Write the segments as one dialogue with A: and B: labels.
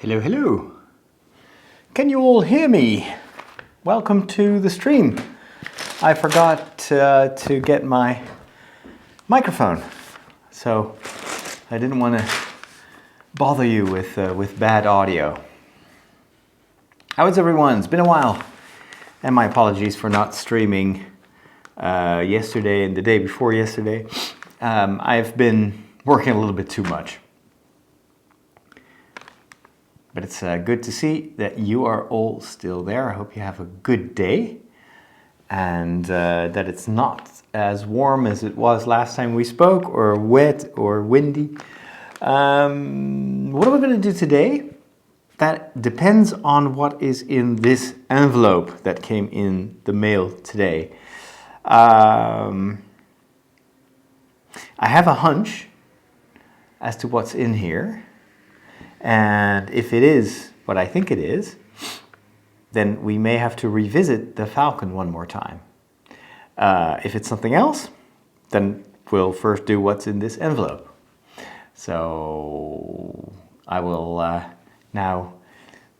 A: Hello, hello. Can you all hear me? Welcome to the stream. I forgot to get my microphone, so I didn't want to bother you with bad audio. How is everyone? It's been a while, and my apologies for not streaming yesterday and the day before yesterday. I've been working a little bit too much. But it's good to see that you are all still there. I hope you have a good day and that it's not as warm as it was last time we spoke, or wet or windy. What are we going to do today? That depends on what is in this envelope that came in the mail today. I have a hunch as to what's in here. And if it is what I think it is, then we may have to revisit the Falcon one more time. If it's something else, then we'll first do what's in this envelope. So I will now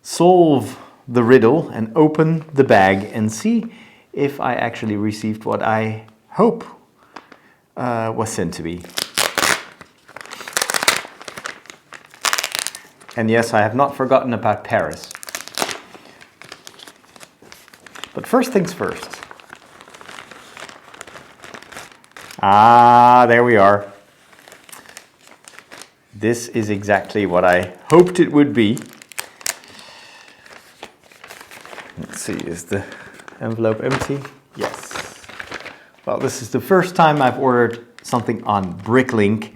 A: solve the riddle and open the bag and see if I actually received what I hope was sent to me. And yes, I have not forgotten about Paris. But first things first. There we are. This is exactly what I hoped it would be. Let's see, is the envelope empty? Yes. Well, this is the first time I've ordered something on Bricklink,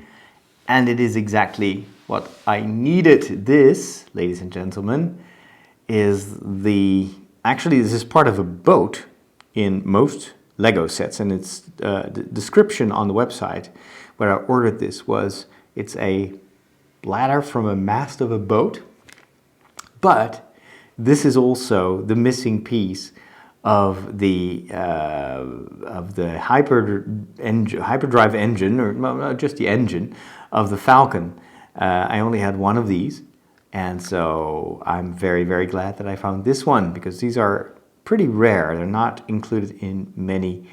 A: and it is exactly what I needed. This, ladies and gentlemen, is actually this is part of a boat in most Lego sets, and it's the description on the website where I ordered this was it's a ladder from a mast of a boat, but this is also the missing piece of the hyperdrive engine, or just the engine of the Falcon. I only had one of these, and so I'm very, very glad that I found this one, because these are pretty rare. They're not included in many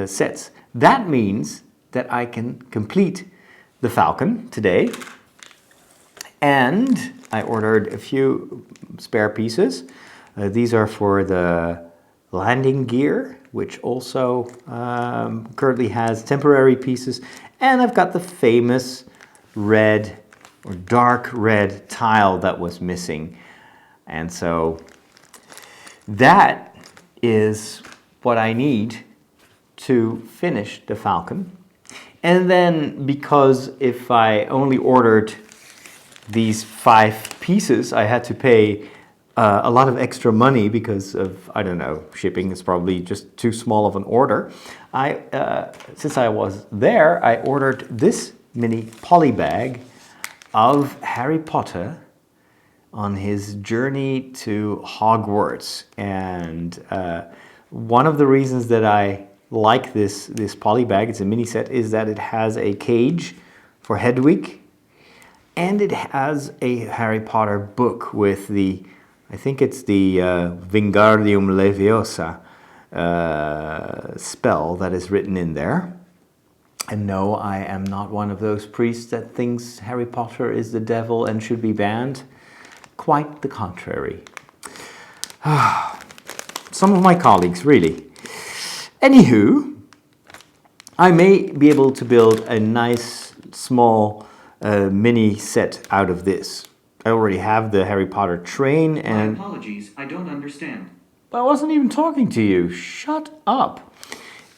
A: sets. That means that I can complete the Falcon today, and I ordered a few spare pieces. These are for the landing gear, which also currently has temporary pieces, and I've got the famous red or dark red tile that was missing. And so that is what I need to finish the Falcon. And then, because if I only ordered these 5 pieces, I had to pay a lot of extra money because of, I don't know, shipping is probably just too small of an order. Since I was there, I ordered this mini poly bag of Harry Potter on his journey to Hogwarts. And one of the reasons that I like this poly bag, it's a mini set, is that it has a cage for Hedwig, and it has a Harry Potter book with I think it's the Wingardium Leviosa spell that is written in there. And no, I am not one of those priests that thinks Harry Potter is the devil and should be banned. Quite the contrary. Some of my colleagues, really. Anywho, I may be able to build a nice, small mini set out of this. I already have the Harry Potter train and...
B: My apologies, I don't understand.
A: I wasn't even talking to you. Shut up.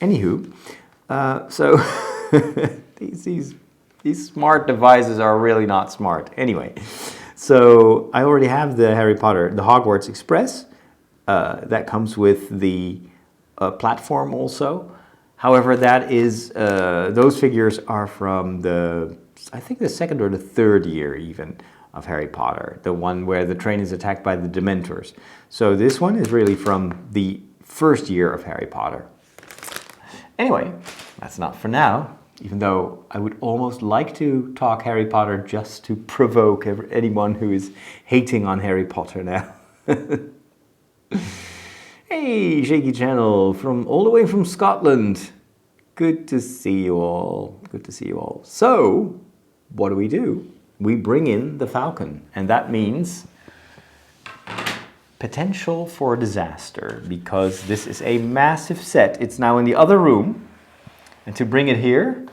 A: Anywho, so... these smart devices are really not smart. Anyway, so I already have the Harry Potter, the Hogwarts Express. That comes with the platform also. However, that is those figures are from I think the second or the third year even of Harry Potter, the one where the train is attacked by the Dementors. So this one is really from the first year of Harry Potter. Anyway, that's not for now. Even though I would almost like to talk Harry Potter just to provoke anyone who is hating on Harry Potter now. Hey, Shaky Channel, from all the way from Scotland. Good to see you all. Good to see you all. So, what do? We bring in the Falcon, and that means potential for disaster, because this is a massive set. It's now in the other room, and to bring it here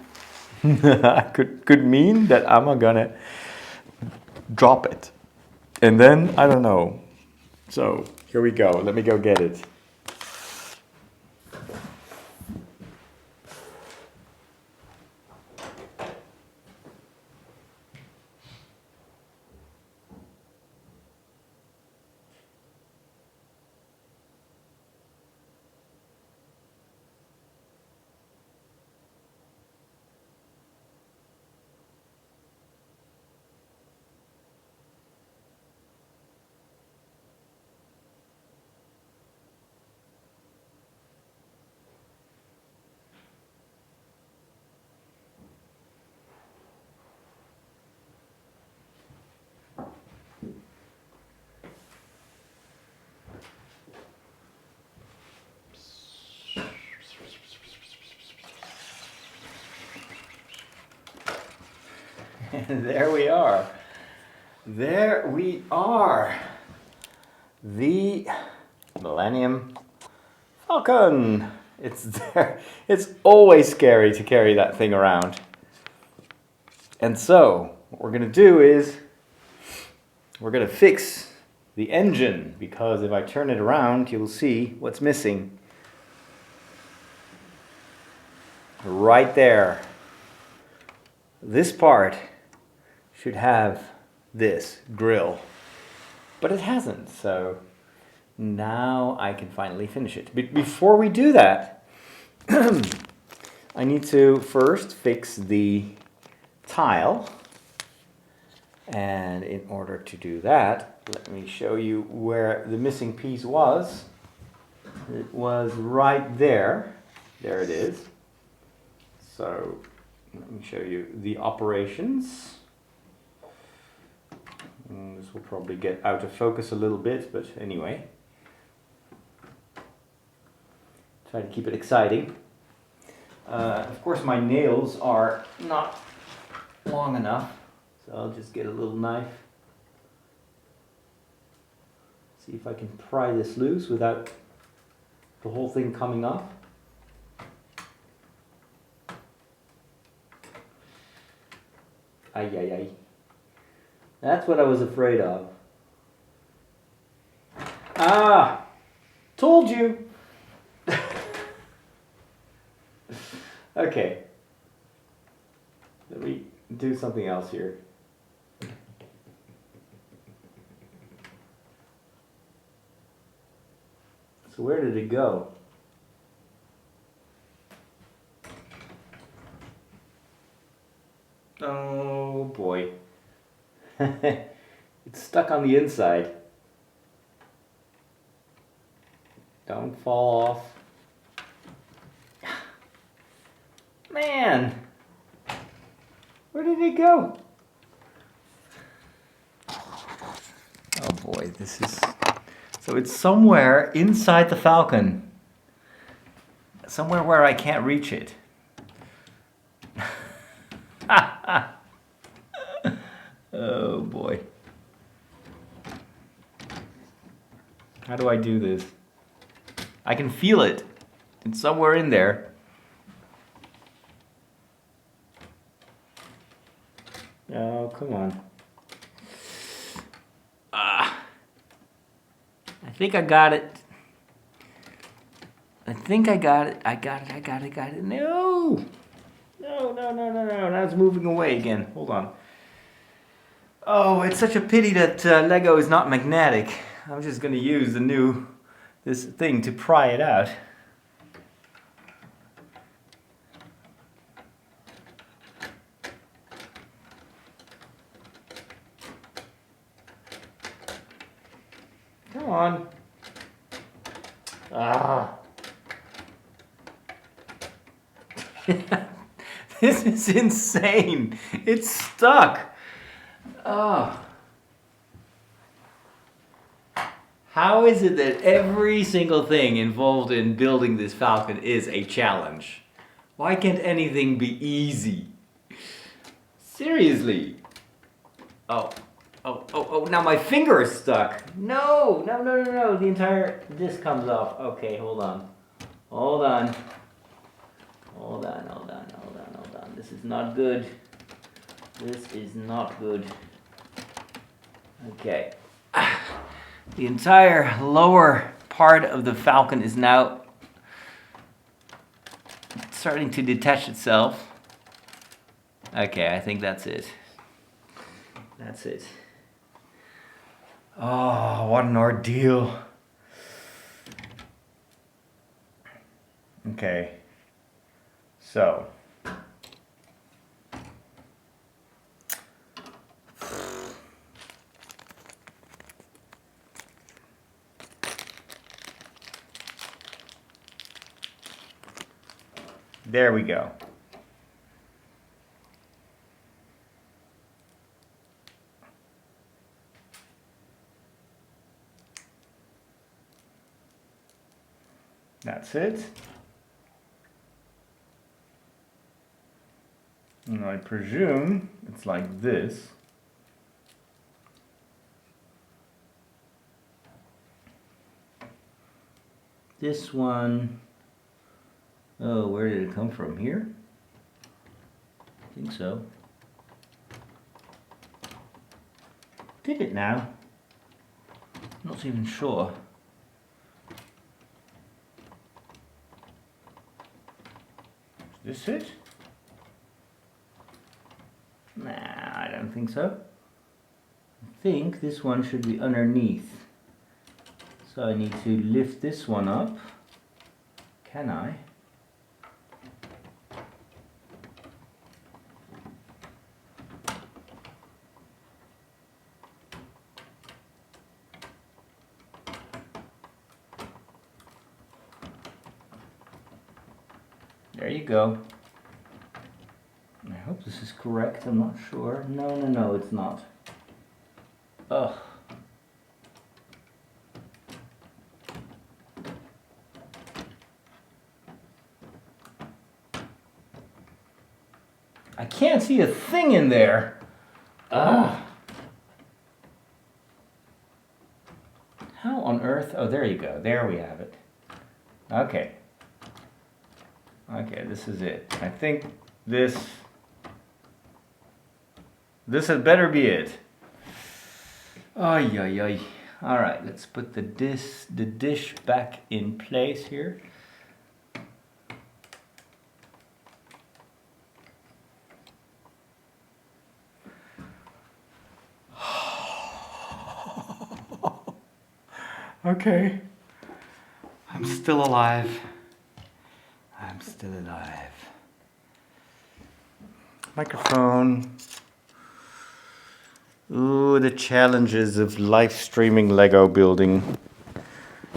A: could mean that I'm gonna drop it. And then, I don't know. So, here we go. Let me go get it. And there we are. There we are. The Millennium Falcon. It's there. It's always scary to carry that thing around. And so, what we're going to do is we're going to fix the engine, because if I turn it around, you'll see what's missing. Right there. This part should have this grill, but it hasn't, so now I can finally finish it. But before we do that, I need to first fix the tile, and in order to do that, let me show you where the missing piece was. It was right there. There it is. So let me show you the operations. This will probably get out of focus a little bit, but anyway. Try to keep it exciting. Of course, my nails are not long enough, so I'll just get a little knife. See if I can pry this loose without the whole thing coming off. Ay, ay, ay. That's what I was afraid of. Ah! Told you! Okay. Let me do something else here. So where did it go? Oh boy. It's stuck on the inside. Don't fall off. Man! Where did it go? Oh boy, this is... So it's somewhere inside the Falcon. Somewhere where I can't reach it. Oh boy. How do I do this? I can feel it. It's somewhere in there. Oh, come on. I think I got it. I think I got it. I got it. No! No. Now it's moving away again. Hold on. Oh, it's such a pity that Lego is not magnetic. I'm just going to use this thing to pry it out. Come on. Ah. This is insane. It's stuck. Oh. How is it that every single thing involved in building this falcon is a challenge? Why can't anything be easy? Seriously. Oh, now my finger is stuck. No, the entire disc comes off. Okay, hold on. This is not good. Okay. The entire lower part of the falcon is now starting to detach itself. Okay, I think that's it. Oh, what an ordeal. Okay. So. There we go. That's it. And I presume it's like this. This one, oh, where did it come from? Here? I think so. Did it now? Not even sure. Is this it? Nah, I don't think so. I think this one should be underneath. So I need to lift this one up. Can I? There you go. I hope this is correct, I'm not sure. No, it's not. Ugh. I can't see a thing in there. Ugh. How on earth? Oh, there you go. There we have it. Okay. Okay, this is it. I think this had better be it. Ay, ay, ay. All right, let's put the dish back in place here. Okay. I'm still alive. Microphone. Ooh, the challenges of live streaming Lego building.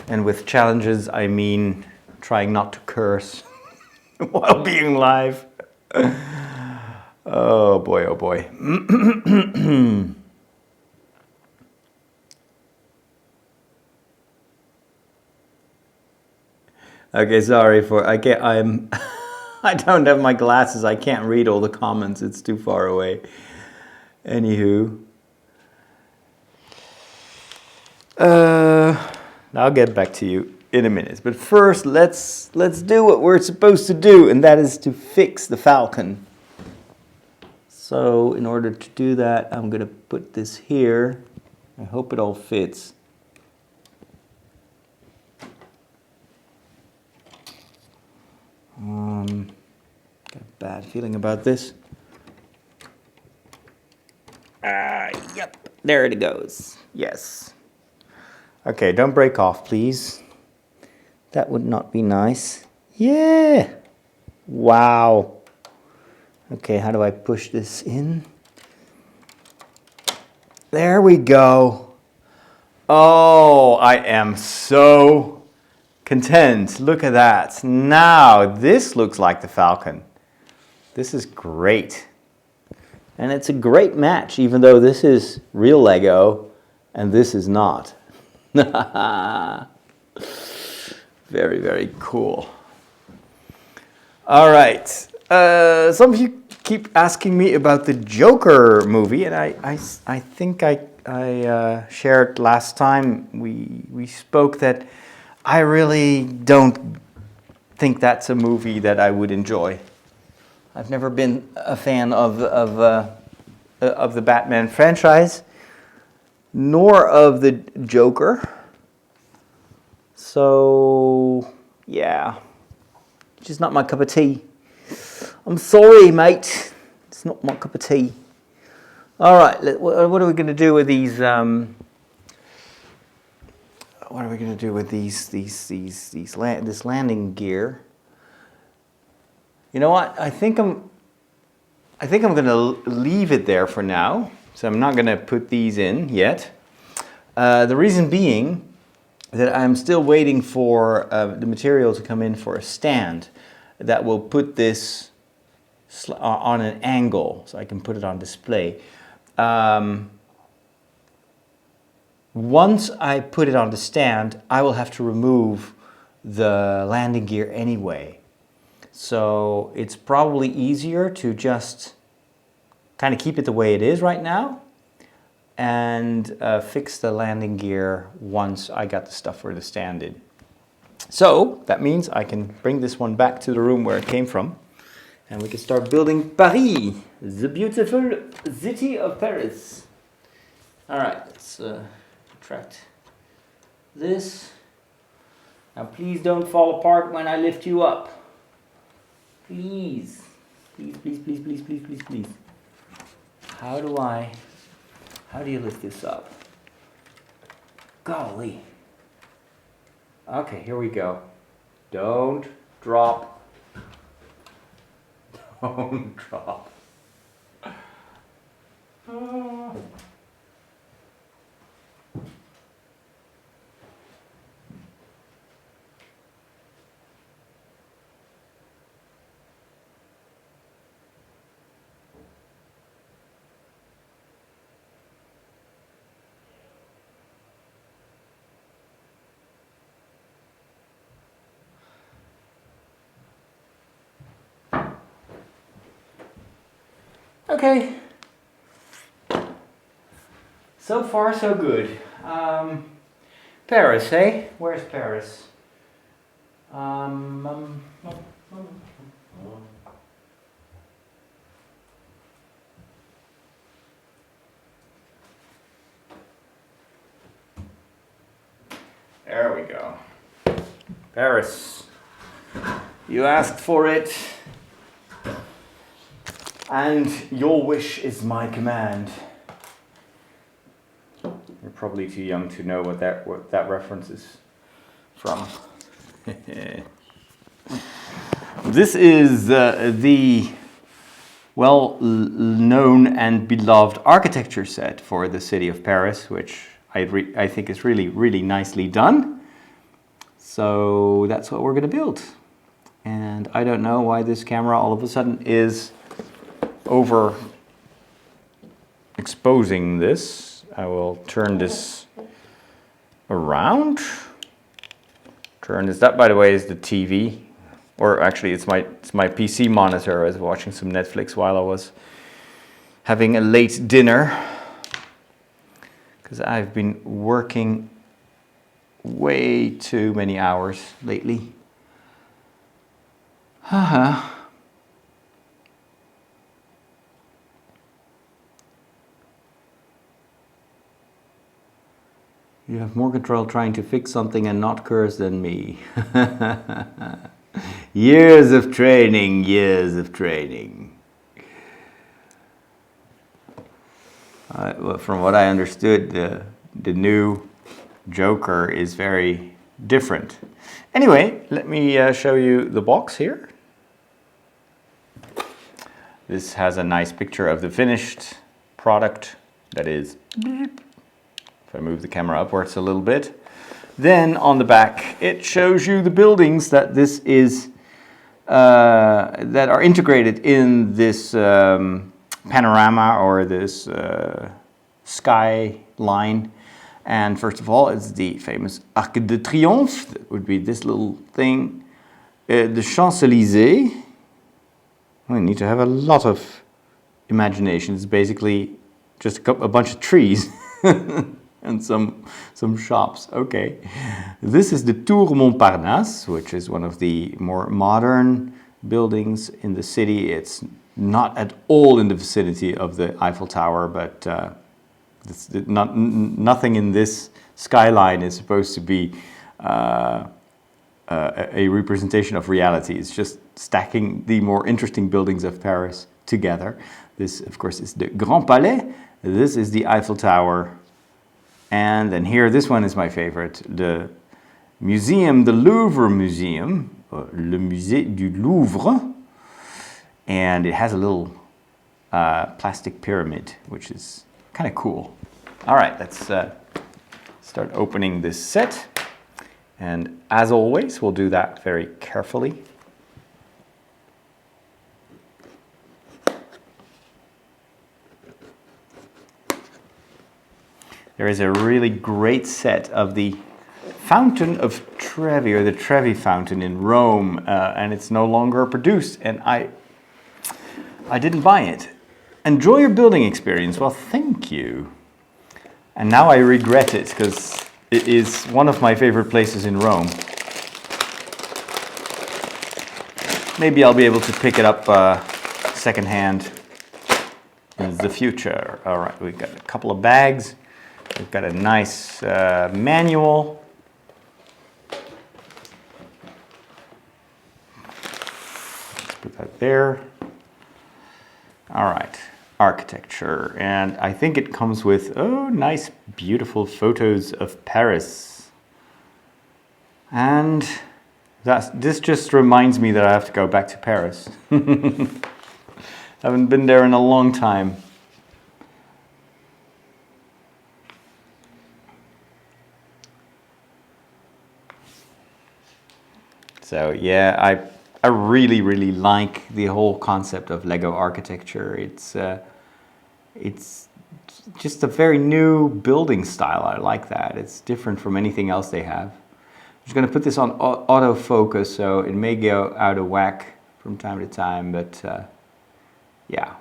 A: And with challenges, I mean trying not to curse while being live. Oh boy, oh boy. Okay, sorry for I don't have my glasses. I can't read all the comments. It's too far away. Anywho, I'll get back to you in a minute. But first, let's do what we're supposed to do, and that is to fix the falcon. So, in order to do that, I'm gonna put this here. I hope it all fits. Got a bad feeling about this. Yep, there it goes. Yes. Okay, don't break off, please. That would not be nice. Yeah. Wow. Okay, how do I push this in? There we go. Oh, I am so content. Look at that. Now, this looks like the falcon. This is great. And it's a great match, even though this is real Lego and this is not. Very, very cool. All right. Some of you keep asking me about the Joker movie, and I think I shared last time we spoke that I really don't think that's a movie that I would enjoy. I've never been a fan of the Batman franchise, nor of the Joker. So yeah, just not my cup of tea. I'm sorry, mate. It's not my cup of tea. All right, what are we going to do with these? What are we going to do with this landing gear? You know what? I think I'm going to leave it there for now. So I'm not going to put these in yet. The reason being that I'm still waiting for the material to come in for a stand that will put this on an angle so I can put it on display. Once I put it on the stand, I will have to remove the landing gear anyway. So it's probably easier to just kind of keep it the way it is right now and fix the landing gear once I got the stuff for the stand in. So that means I can bring this one back to the room where it came from and we can start building Paris, the beautiful city of Paris. All right, let's retract this. Now please don't fall apart when I lift you up. Please. Please, please, please, please, please, please, please. How do you lift this up? Golly. Okay, here we go. Don't drop. Don't drop. Oh. Okay, so far so good. Paris, eh? Where's Paris? There we go. Paris. You asked for it. And your wish is my command. You're probably too young to know what that reference is from. This is the well-known and beloved architecture set for the city of Paris, which I think is really, really nicely done. So that's what we're going to build. And I don't know why this camera all of a sudden is over exposing this. I will turn this around. Turn this. That, by the way, is the TV, or actually, it's my PC monitor. I was watching some Netflix while I was having a late dinner because I've been working way too many hours lately. Haha. You have more control trying to fix something and not curse than me. Years of training, years of training. Well, from what I understood, the new Joker is very different. Anyway, let me show you the box here. This has a nice picture of the finished product that is... If I move the camera upwards a little bit. Then on the back, it shows you the buildings that this is that are integrated in this panorama or this skyline. And first of all, it's the famous Arc de Triomphe. That would be this little thing. The Champs-Élysées. We need to have a lot of imagination. It's basically just a bunch of trees and some shops. Okay. This is the Tour Montparnasse, which is one of the more modern buildings in the city. It's not at all in the vicinity of the Eiffel Tower, but nothing in this skyline is supposed to be a representation of reality. It's just stacking the more interesting buildings of Paris together. This, of course, is the Grand Palais. This is the Eiffel Tower. And then here, this one is my favorite, the Museum, the Louvre Museum, Le Musée du Louvre. And it has a little plastic pyramid, which is kind of cool. All right, let's start opening this set. And as always, we'll do that very carefully. There is a really great set of the Fountain of Trevi, or the Trevi Fountain in Rome, and it's no longer produced, and I didn't buy it. Enjoy your building experience. Well, thank you. And now I regret it, because it is one of my favorite places in Rome. Maybe I'll be able to pick it up secondhand in the future. All right, we've got a couple of bags. We've got a nice manual. Let's put that there. All right, architecture. And I think it comes with, oh, nice, beautiful photos of Paris. And this just reminds me that I have to go back to Paris. Haven't been there in a long time. So yeah, I really, really like the whole concept of Lego architecture. It's just a very new building style. I like that. It's different from anything else they have. I'm just going to put this on autofocus, so it may go out of whack from time to time, but yeah.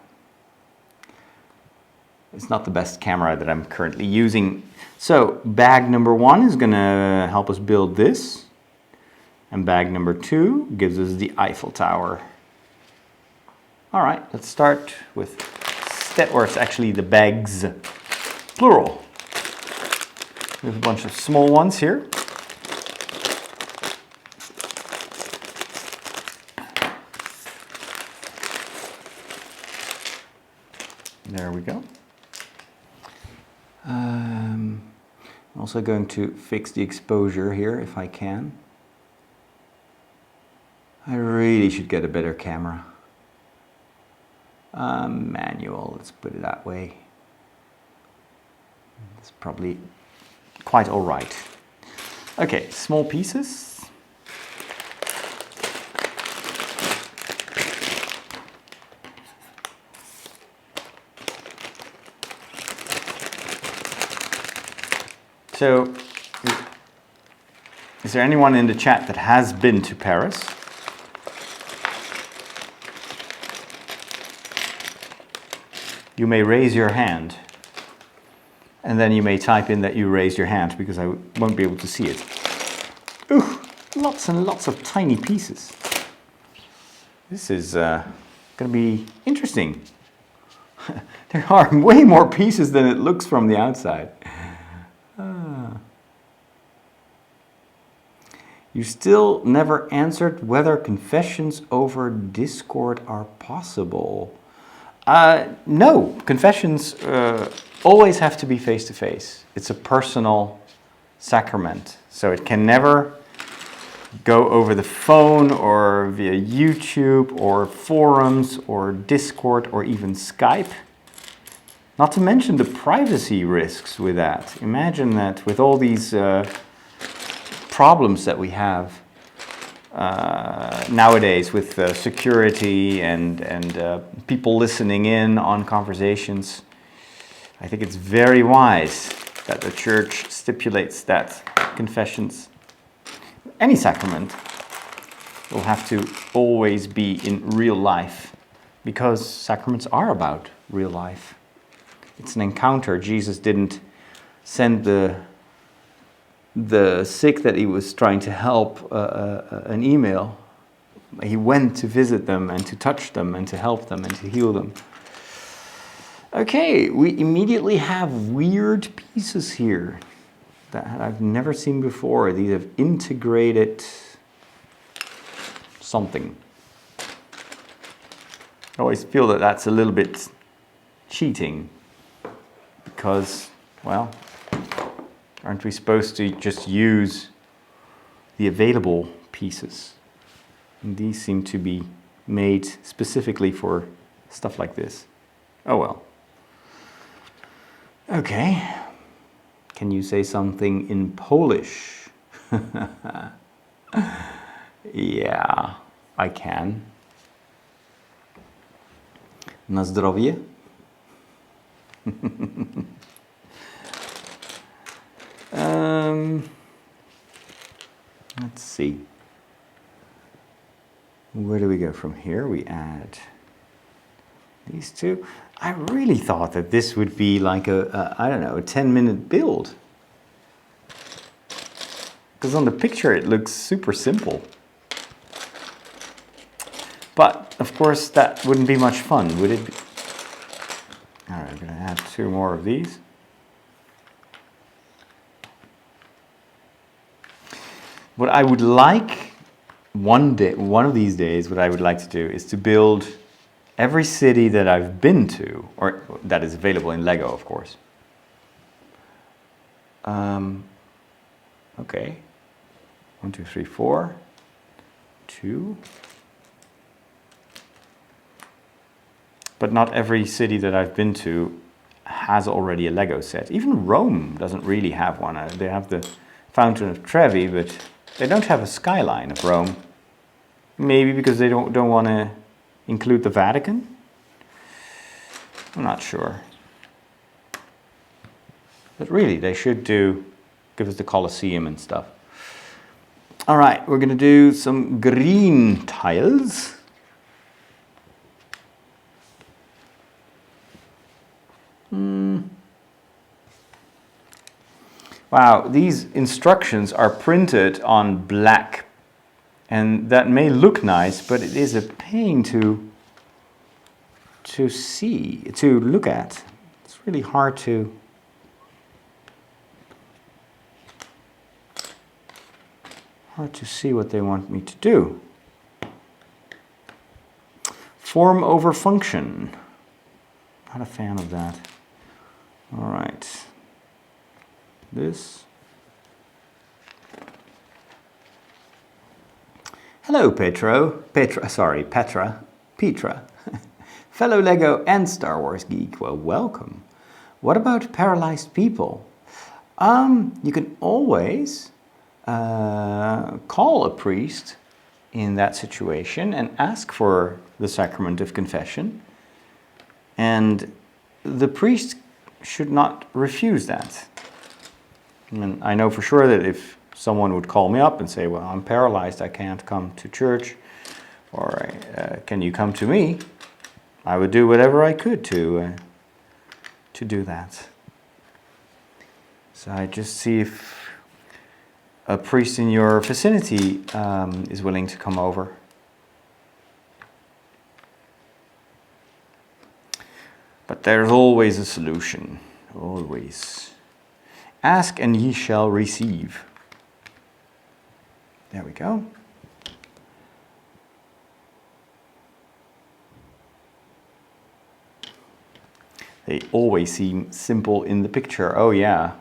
A: It's not the best camera that I'm currently using. So bag number 1 is going to help us build this. And bag number 2 gives us the Eiffel Tower. All right, let's start with or it's actually the bags, plural. We have a bunch of small ones here. There we go. I'm also going to fix the exposure here if I can. I really should get a better camera. Manual, let's put it that way. It's probably quite all right. Okay, small pieces. So, is there anyone in the chat that has been to Paris? You may raise your hand, and then you may type in that you raised your hand, because I won't be able to see it. Ooh, lots and lots of tiny pieces. This is going to be interesting. There are way more pieces than it looks from the outside. You still never answered whether confessions over Discord are possible. No, confessions always have to be face-to-face. It's a personal sacrament, so it can never go over the phone or via YouTube or forums or Discord or even Skype. Not to mention the privacy risks with that. Imagine that with all these problems that we have nowadays with security and people listening in on conversations, I think it's very wise that the church stipulates that confessions, any sacrament, will have to always be in real life, because sacraments are about real life. It's an encounter. Jesus didn't send the sick that he was trying to help an email. He went to visit them and to touch them and to help them and to heal them. Okay, we immediately have weird pieces here that I've never seen before. These have integrated something. I always feel that that's a little bit cheating, because, well, aren't we supposed to just use the available pieces? And these seem to be made specifically for stuff like this. Oh well. Okay. Can you say something in Polish? Yeah, I can. Na zdrowie. Let's see. Where do we go from here? We add these two. I really thought that this would be like I don't know, a 10-minute build. Because on the picture it looks super simple. But, of course, that wouldn't be much fun, would it? All right, I'm going to add 2 more of these. What I would like one of these days, what I would like to do is to build every city that I've been to, or that is available in Lego, of course. Okay. 1, 2, 3, 4. 2. But not every city that I've been to has already a Lego set. Even Rome doesn't really have one. They have the Fountain of Trevi, but they don't have a skyline of Rome. Maybe because they don't want to include the Vatican? I'm not sure. But really, they should give us the Colosseum and stuff. All right, we're going to do some green tiles. Wow, these instructions are printed on black, and that may look nice, but it is a pain to look at. It's really hard to see what they want me to do. Form over function. Not a fan of that. All right. This. Hello, Petra. Fellow Lego and Star Wars geek. Well, welcome. What about paralyzed people? You can always call a priest in that situation and ask for the sacrament of confession. And the priest should not refuse that. And I know for sure that if someone would call me up and say, well, I'm paralyzed, I can't come to church, or can you come to me? I would do whatever I could to do that. So I just see if a priest in your vicinity is willing to come over. But there's always a solution, always. Ask and ye shall receive. There we go. They always seem simple in the picture. Oh yeah.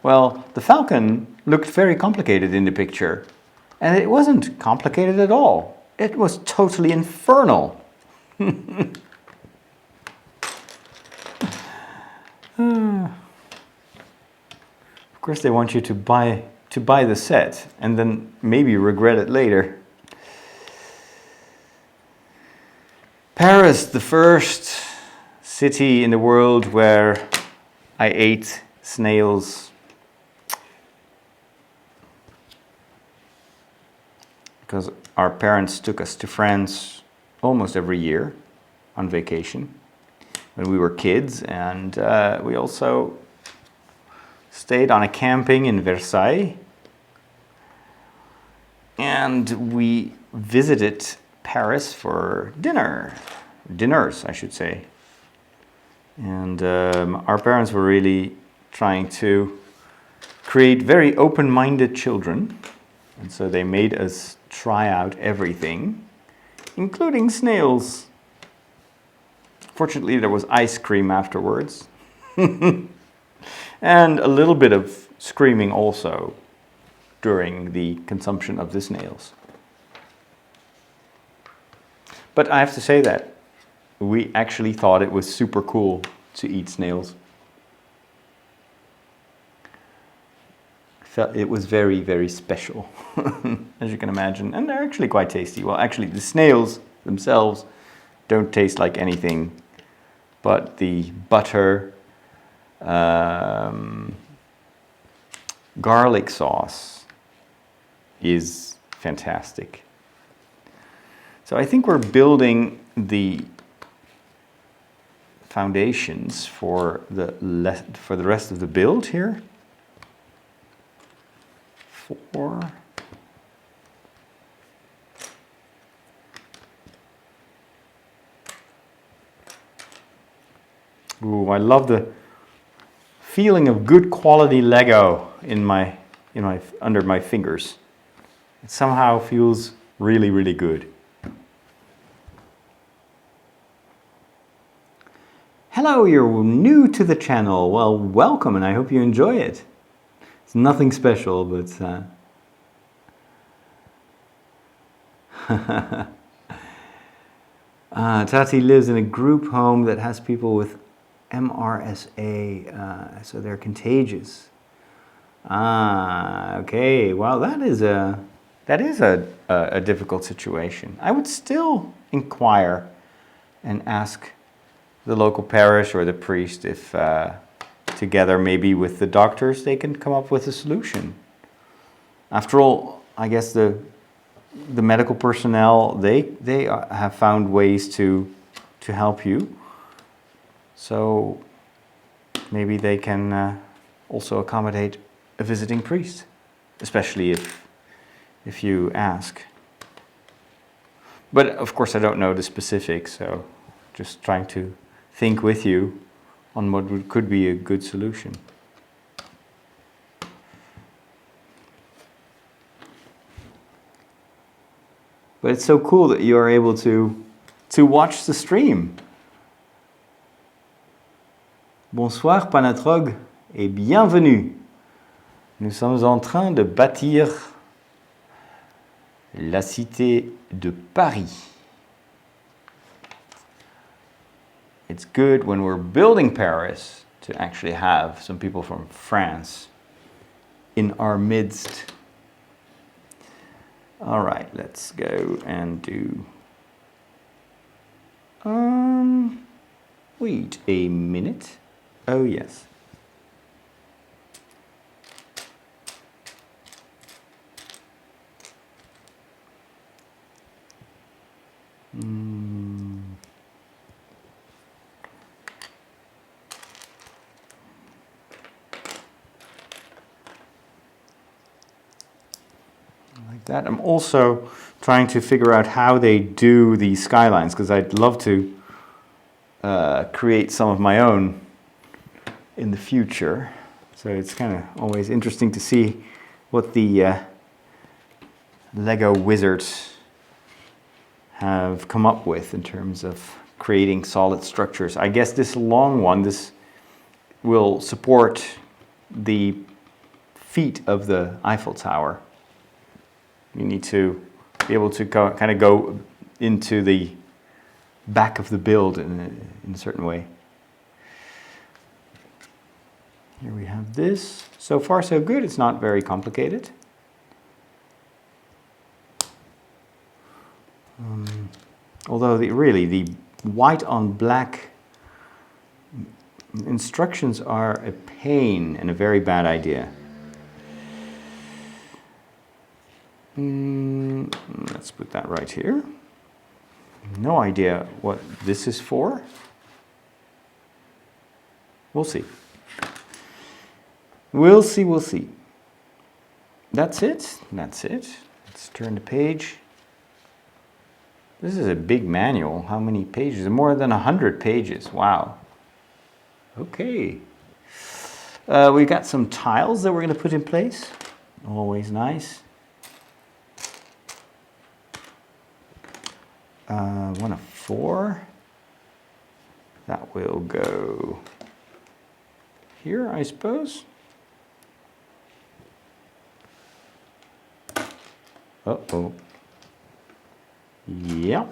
A: Well, the falcon looked very complicated in the picture. And it wasn't complicated at all. It was totally infernal. Of course, they want you to buy the set and then maybe regret it later. Paris, the first city in the world where I ate snails. Because our parents took us to France almost every year on vacation when we were kids, and we also stayed on a camping in Versailles, and we visited Paris for dinners, I should say. And our parents were really trying to create very open-minded children, and so they made us try out everything, including snails. Fortunately, there was ice cream afterwards. And a little bit of screaming also during the consumption of the snails. But I have to say that we actually thought it was super cool to eat snails. It was very, very special, as you can imagine. And they're actually quite tasty. Well, actually, the snails themselves don't taste like anything, but the butter, garlic sauce is fantastic. So I think we're building the foundations for the rest of the build here. 4. Ooh, I love the feeling of good quality Lego under my fingers. It somehow feels really, really good. Hello, you're new to the channel. Well, welcome, and I hope you enjoy it. It's nothing special, but Tati lives in a group home that has people with MRSA, so they're contagious. Okay. Well, that is a difficult situation. I would still inquire and ask the local parish or the priest if together maybe with the doctors they can come up with a solution. After all, I guess the medical personnel, they have found ways to help you. So maybe they can also accommodate a visiting priest, especially if you ask. But of course I don't know the specifics, so just trying to think with you on what could be a good solution. But it's so cool that you are able to watch the stream. Bonsoir Panatrog et bienvenue. Nous sommes en train de bâtir la cité de Paris. It's good when we're building Paris to actually have some people from France in our midst. All right, let's go and do. Wait a minute. Oh yes. Like that. I'm also trying to figure out how they do the skylines, because I'd love to create some of my own in the future. So it's kind of always interesting to see what the Lego wizards have come up with in terms of creating solid structures. I guess this long one, this will support the feet of the Eiffel Tower. You need to be able to kind of go into the back of the build in a certain way. Here we have this. So far so good, it's not very complicated. Although the white on black instructions are a pain and a very bad idea. Let's put that right here. No idea what this is for. We'll see. We'll see, we'll see. That's it. That's it. Let's turn the page. This is a big manual. How many pages? More than 100 pages. Wow. Okay. We got some tiles that we're going to put in place. Always nice. One of 4. That will go here, I suppose. Uh-oh. Yeah.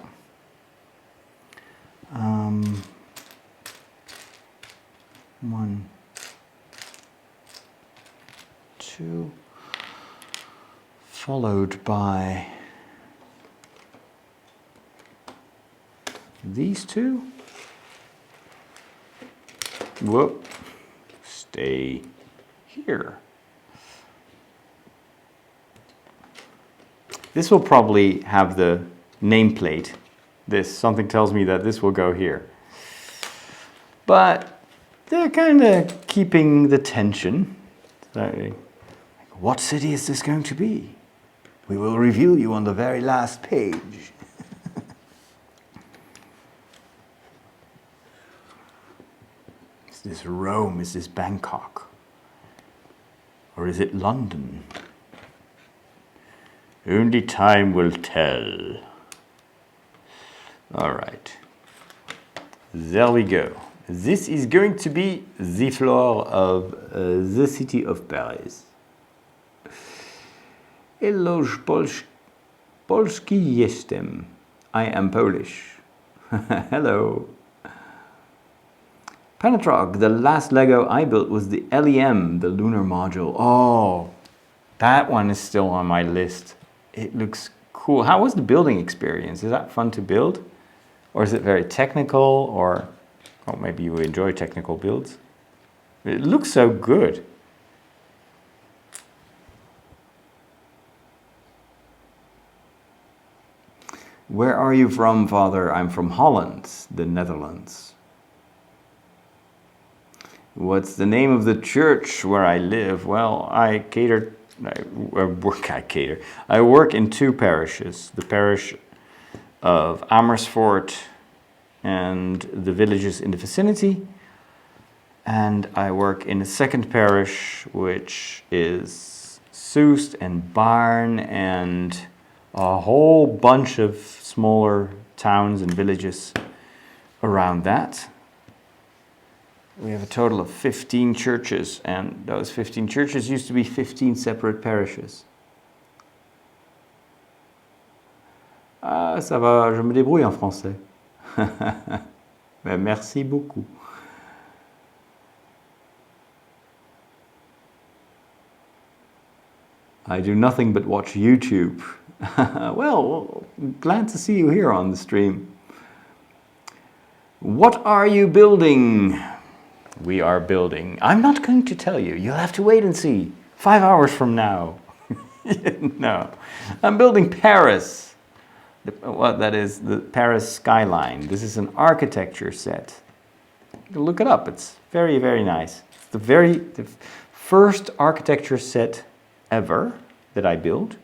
A: 1, 2, followed by these 2. Whoop. Stay here. This will probably have the nameplate. Something tells me that this will go here. But they're kind of keeping the tension. So, what city is this going to be? We will reveal you on the very last page. Is this Rome? Is this Bangkok? Or is it London? Only time will tell. All right. There we go. This is going to be the floor of the city of Paris. Hello, Polski jestem. I am Polish. Hello. Panatrog, the last Lego I built was the LEM, the lunar module. Oh, that one is still on my list. It looks cool. How was the building experience? Is that fun to build? Or is it very technical? Or maybe you enjoy technical builds? It looks so good. Where are you from, Father? I'm from Holland, the Netherlands. What's the name of the church where I live? Well, I work in 2 parishes. The parish of Amersfoort and the villages in the vicinity. And I work in a second parish, which is Soest and Baarn and a whole bunch of smaller towns and villages around that. We have a total of 15 churches, and those 15 churches used to be 15 separate parishes. Ah, ça va, je me débrouille en français. Merci beaucoup. I do nothing but watch YouTube. Well, glad to see you here on the stream. What are you building? We are building. I'm not going to tell you. You'll have to wait and see. 5 hours from now. No. I'm building Paris. That is the Paris skyline. This is an architecture set. Look it up. It's very, very nice. It's the first architecture set ever that I built.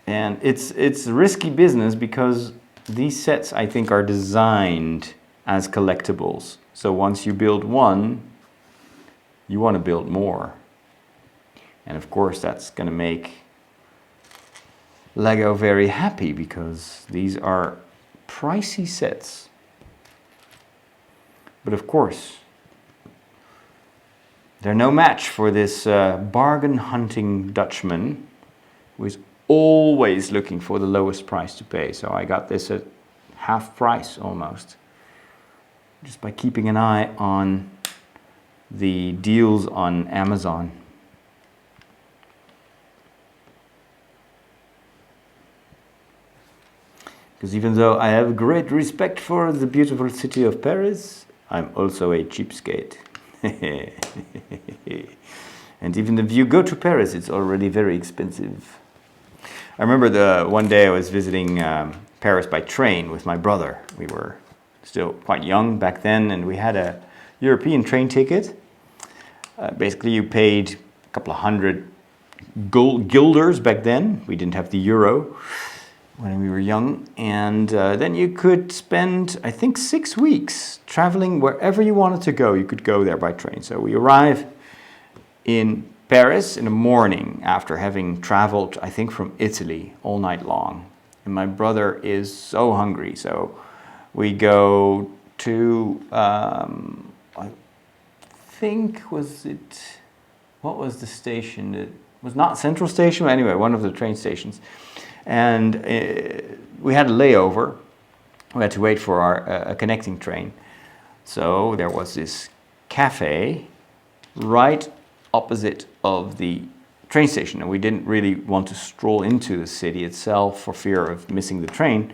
A: And it's risky business because these sets, I think, are designed as collectibles. So once you build one, you want to build more. And of course, that's going to make Lego very happy because these are pricey sets. But of course, they're no match for this bargain hunting Dutchman who is always looking for the lowest price to pay. So I got this at half price almost, just by keeping an eye on the deals on Amazon. Because even though I have great respect for the beautiful city of Paris, I'm also a cheapskate. And even if you go to Paris, it's already very expensive. I remember one day I was visiting Paris by train with my brother. We were still quite young back then, and we had a European train ticket. Basically, you paid a couple of hundred guilders back then. We didn't have the euro when we were young. And then you could spend, I think, 6 weeks traveling wherever you wanted to go. You could go there by train. So we arrive in Paris in the morning after having traveled, I think, from Italy all night long. And my brother is so hungry. So we go to, I think, what was the station? It was not Central Station, but anyway, one of the train stations. And we had a layover. We had to wait for a connecting train. So there was this cafe right opposite of the train station, and we didn't really want to stroll into the city itself for fear of missing the train.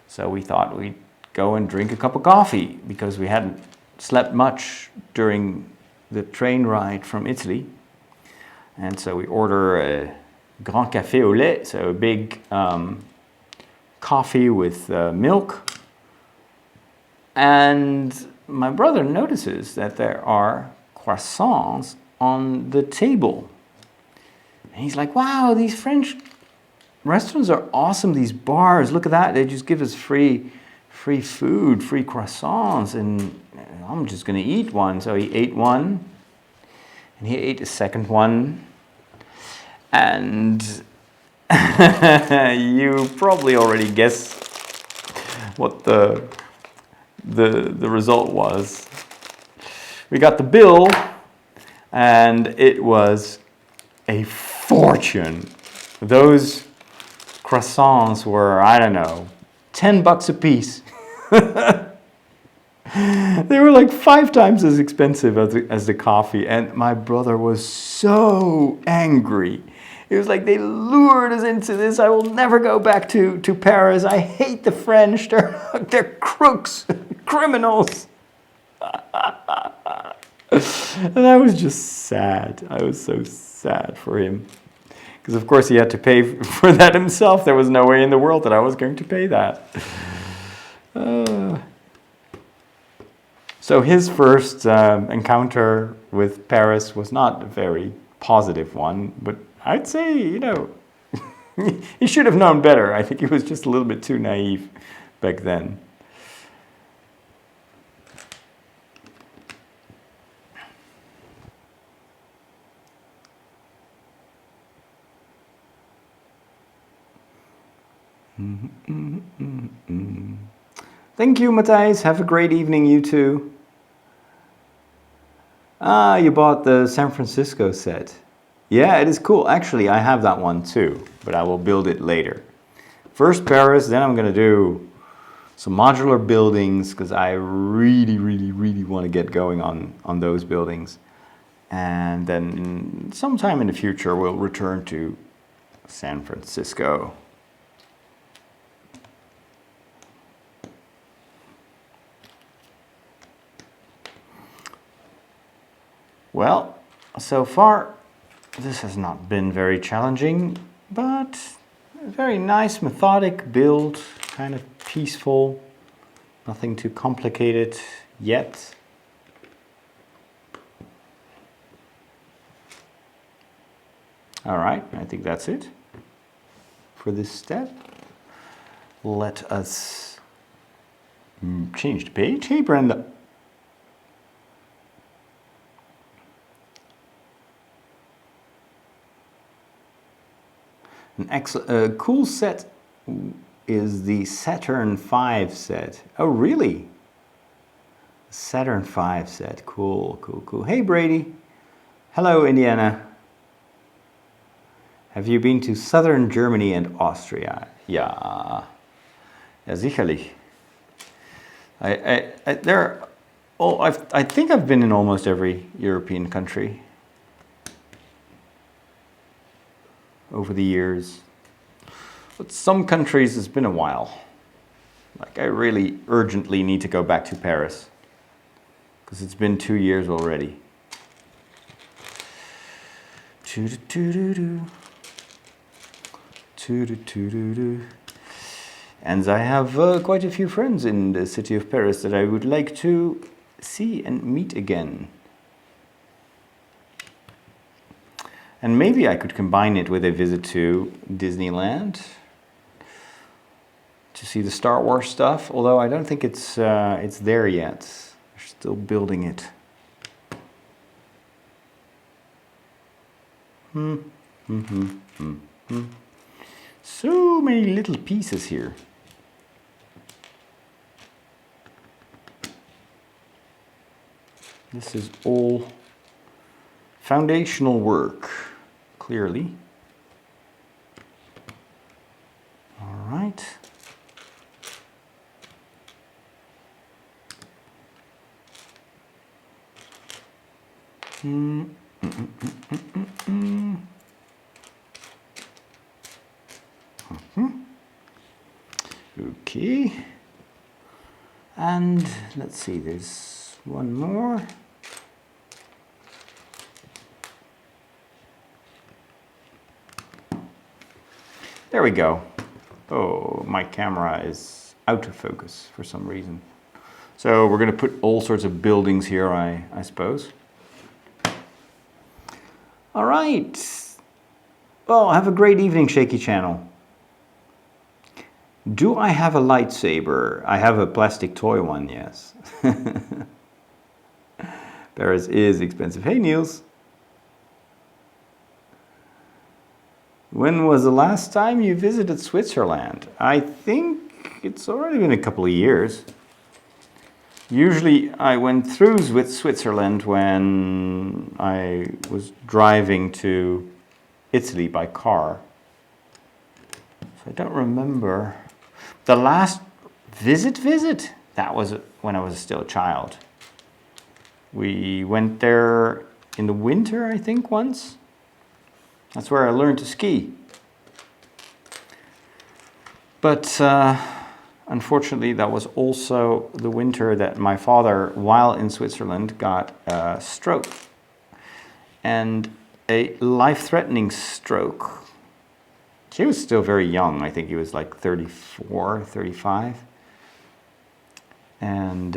A: So we thought we'd go and drink a cup of coffee because we hadn't slept much during the train ride from Italy. And so we order a grand café au lait, so a big coffee with milk. And my brother notices that there are croissants on the table. And he's like, wow, these French restaurants are awesome, these bars, look at that, they just give us free food, free croissants, and I'm just gonna eat one. So he ate one, and he ate a second one, and you probably already guessed what the result was. We got the bill, and it was a fortune. Those croissants were, I don't know, $10 a piece. They were like 5 times as expensive as the coffee, and my brother was so angry. He was like, they lured us into this. I will never go back to Paris. I hate the French. They're crooks, criminals. And I was just sad. I was so sad for him. Because of course he had to pay for that himself. There was no way in the world that I was going to pay that. So his first encounter with Paris was not a very positive one, but I'd say, he should have known better. I think he was just a little bit too naive back then. Thank you, Matthijs. Have a great evening, you too. Ah, you bought the San Francisco set. Yeah, it is cool. Actually, I have that one too, but I will build it later. First Paris, then I'm going to do some modular buildings because I really, really, really want to get going on those buildings. And then sometime in the future, we'll return to San Francisco. Well, so far, this has not been very challenging, but a very nice, methodic build, kind of peaceful, nothing too complicated yet. All right, I think that's it for this step. Let us change the page. Hey, Brenda. A cool set is the Saturn V set. Oh, really? Saturn V set. Cool, cool, cool. Hey, Brady. Hello, Indiana. Have you been to southern Germany and Austria? Ja, sicherlich. I think I've been in almost every European country over the years. But some countries it's been a while. Like, I really urgently need to go back to Paris. Because it's been 2 years already. And I have quite a few friends in the city of Paris that I would like to see and meet again. And maybe I could combine it with a visit to Disneyland to see the Star Wars stuff, although I don't think it's there yet. They're still building it. So many little pieces here. This is all foundational work, clearly. All right. Okay. And let's see, there's one more. There we go. Oh, my camera is out of focus for some reason. So we're going to put all sorts of buildings here, I suppose. All right. Well, have a great evening, Shaky Channel. Do I have a lightsaber? I have a plastic toy one, yes. Paris is expensive. Hey, Niels. When was the last time you visited Switzerland? I think it's already been a couple of years. Usually I went through Switzerland when I was driving to Italy by car. So I don't remember. The last visit, that was when I was still a child. We went there in the winter, I think, once. That's where I learned to ski. But unfortunately, that was also the winter that my father, while in Switzerland, got a stroke. And a life-threatening stroke. He was still very young. I think he was like 34, 35. And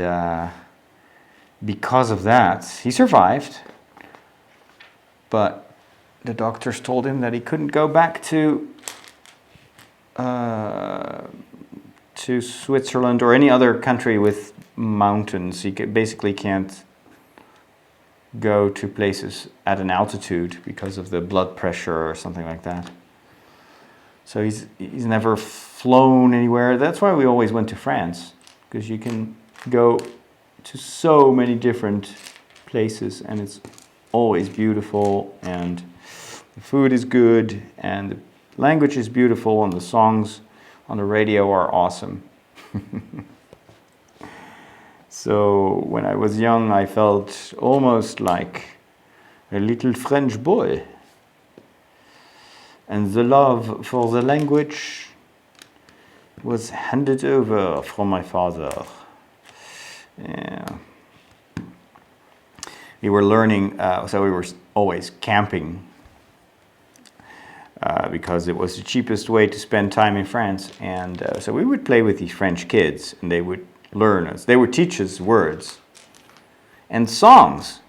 A: because of that, he survived. But the doctors told him that he couldn't go back to Switzerland or any other country with mountains. He basically can't go to places at an altitude because of the blood pressure or something like that. So he's never flown anywhere. That's why we always went to France, because you can go to so many different places and it's always beautiful, and the food is good, and the language is beautiful, and the songs on the radio are awesome. So when I was young, I felt almost like a little French boy. And the love for the language was handed over from my father. Yeah. We were learning, so we were always camping because it was the cheapest way to spend time in France. And so we would play with these French kids, and they would learn us. They would teach us words and songs.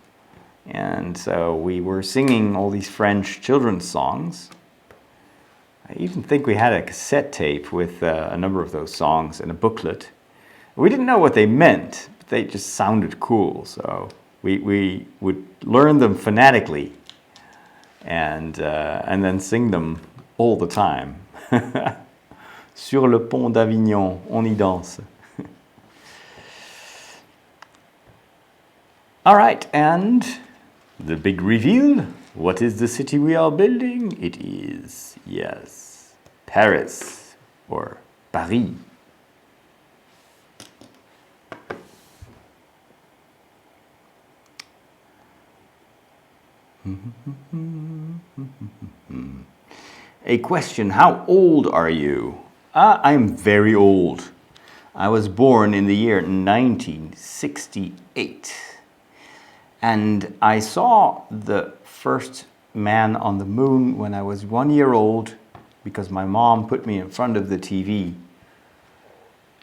A: And so we were singing all these French children's songs. I even think we had a cassette tape with a number of those songs and a booklet. We didn't know what they meant, but they just sounded cool. So we would learn them phonetically and then sing them all the time. Sur le pont d'Avignon, on y danse. All right, and the big reveal. What is the city we are building? It is, yes, Paris, or Paris. A question, how old are you? I'm very old. I was born in the year 1968. And I saw the first man on the moon when I was 1 year old because my mom put me in front of the TV,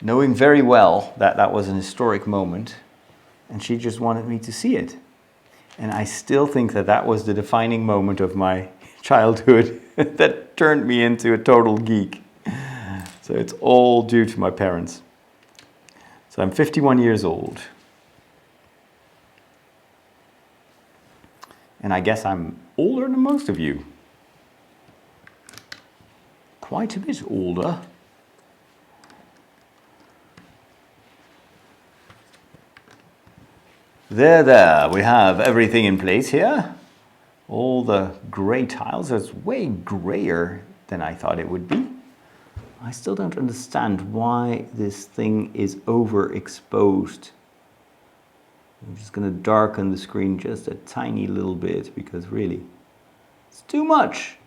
A: knowing very well that that was an historic moment, and she just wanted me to see it. And I still think that that was the defining moment of my childhood that turned me into a total geek. So it's all due to my parents. So I'm 51 years old. And I guess I'm older than most of you. Quite a bit older. There, we have everything in place here. All the grey tiles, it's way greyer than I thought it would be. I still don't understand why this thing is overexposed. I'm just going to darken the screen just a tiny little bit because really, it's too much.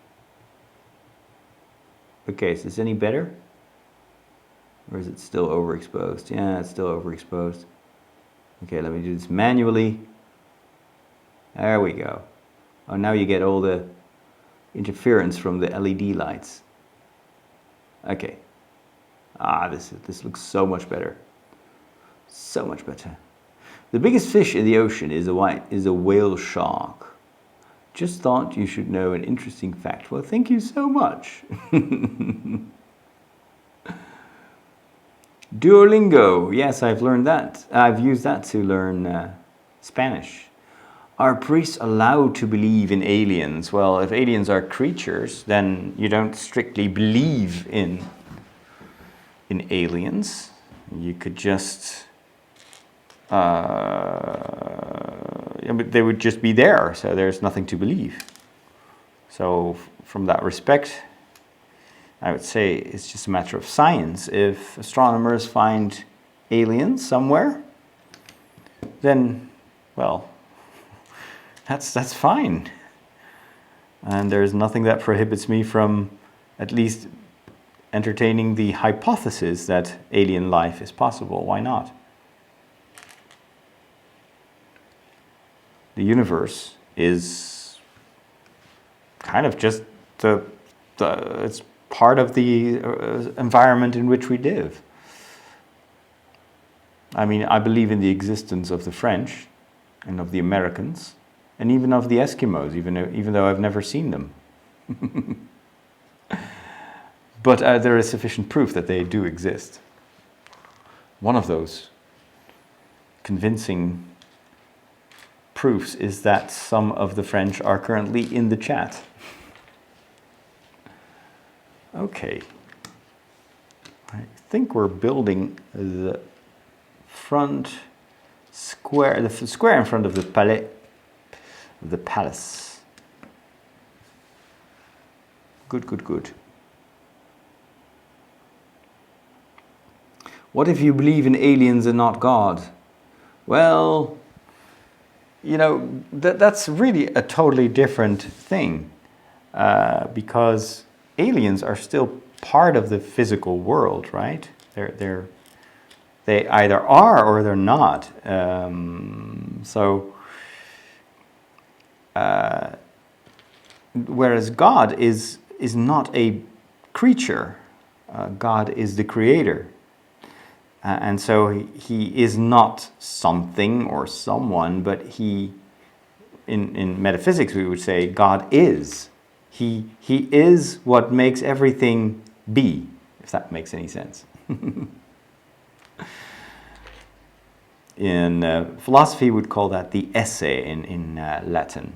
A: Okay, is this any better? Or is it still overexposed? Yeah, it's still overexposed. Okay, let me do this manually. There we go. Oh, now you get all the interference from the LED lights. Okay. This looks so much better. So much better. The biggest fish in the ocean is a whale shark. Just thought you should know an interesting fact. Well, thank you so much. Duolingo. Yes, I've learned that. I've used that to learn Spanish. Are priests allowed to believe in aliens? Well, if aliens are creatures, then you don't strictly believe in aliens. You could just... they would just be there, so there's nothing to believe. So from that respect, I would say it's just a matter of science. If astronomers find aliens somewhere, then, well, that's fine. And there's nothing that prohibits me from at least entertaining the hypothesis that alien life is possible. Why not? The universe is kind of just it's part of the environment in which we live. I mean, I believe in the existence of the French and of the Americans and even of the Eskimos, even though I've never seen them. But there is sufficient proof that they do exist. One of those convincing proofs is that some of the French are currently in the chat. Okay. I think we're building the front square, the square in front of the palace. Good. What if you believe in aliens and not God? Well, you know, that's really a totally different thing, because aliens are still part of the physical world, right? They either are or they're not. Whereas God is not a creature. God is the creator. And so he is not something or someone, but he, in metaphysics, we would say God is. He is what makes everything be, if that makes any sense. In philosophy, we would call that the esse in Latin.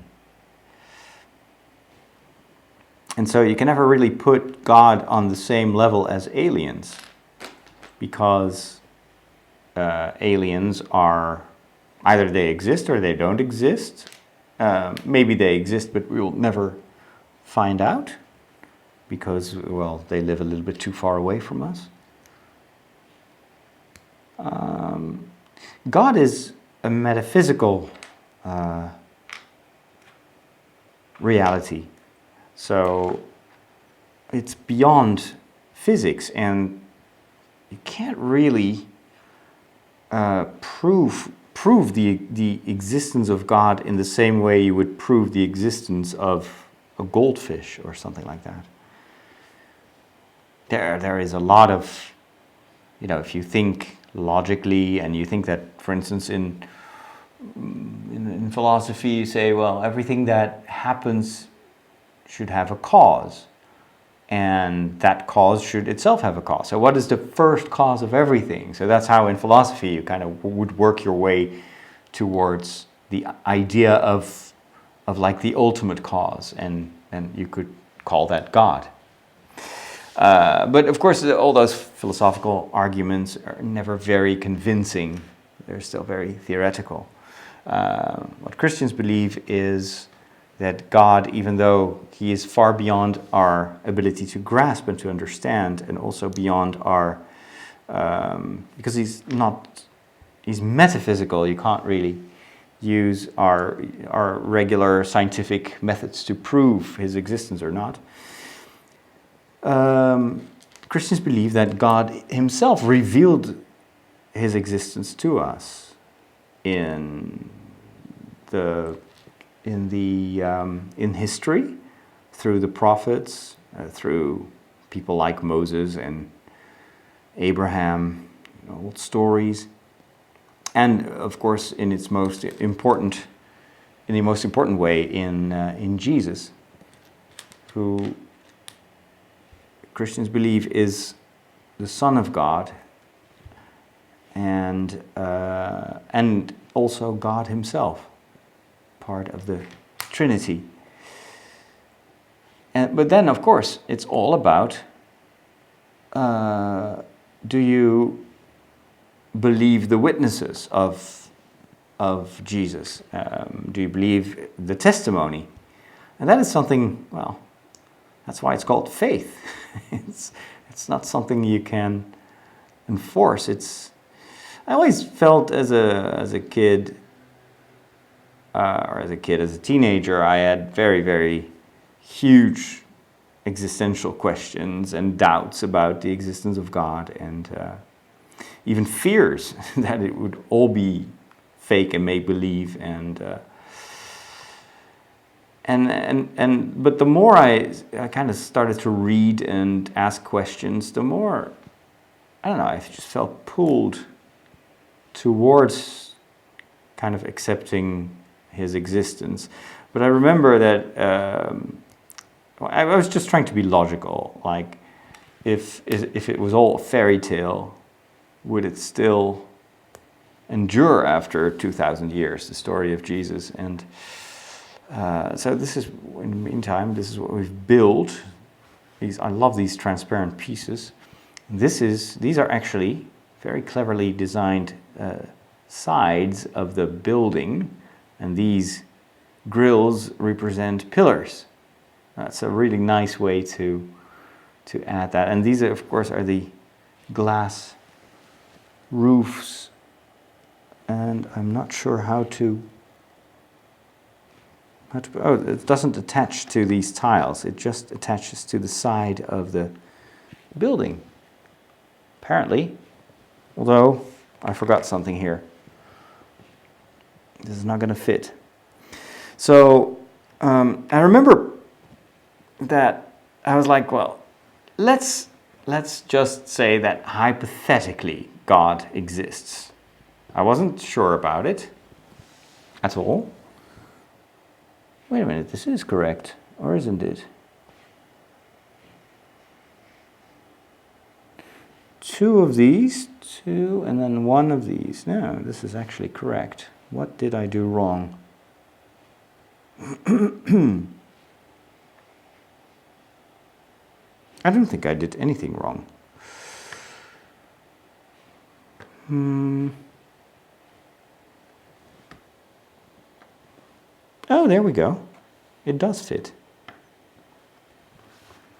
A: And so you can never really put God on the same level as aliens, because aliens are, either they exist or they don't exist. Maybe they exist, but we'll never find out because, well, they live a little bit too far away from us. God is a metaphysical reality. So it's beyond physics, and you can't really prove the existence of God in the same way you would prove the existence of a goldfish or something like that. There is a lot of, if you think logically and you think that, for instance, in philosophy you say, well, everything that happens should have a cause, and that cause should itself have a cause. So what is the first cause of everything? So that's how in philosophy you kind of would work your way towards the idea of like the ultimate cause, and you could call that God. But of course, all those philosophical arguments are never very convincing. They're still very theoretical. What Christians believe is that God, even though he is far beyond our ability to grasp and to understand, and also beyond our, because he's metaphysical, you can't really use our regular scientific methods to prove his existence or not. Christians believe that God himself revealed his existence to us in history, through the prophets, through people like Moses and Abraham, old stories, and of course in the most important way in Jesus, who Christians believe is the Son of God, and also God himself, part of the Trinity. But then, of course, it's all about, do you believe the witnesses of Jesus? Do you believe the testimony? And that is something, well, that's why it's called faith. It's not something you can enforce. I always felt as a kid, as a teenager, I had very, very huge existential questions and doubts about the existence of God, and even fears that it would all be fake and make-believe, but the more I kind of started to read and ask questions, the more, I don't know, I just felt pulled towards kind of accepting his existence. But I remember that I was just trying to be logical. Like, if it was all a fairy tale, would it still endure after 2,000 years, the story of Jesus? And so this is, in the meantime, this is what we've built. I love these transparent pieces. These are actually very cleverly designed sides of the building, and these grills represent pillars. That's a really nice way to add that. And these, of course, are the glass roofs, and I'm not sure how to. Oh, it doesn't attach to these tiles. It just attaches to the side of the building, apparently. Although I forgot something here. This is not going to fit. So I remember that I was like, well, let's just say that hypothetically God exists. I wasn't sure about it at all. Wait a minute, this is correct, or isn't it? 2 of these, 2, and then 1 of these. No, this is actually correct. What did I do wrong? I don't think I did anything wrong. Oh, there we go. It does fit.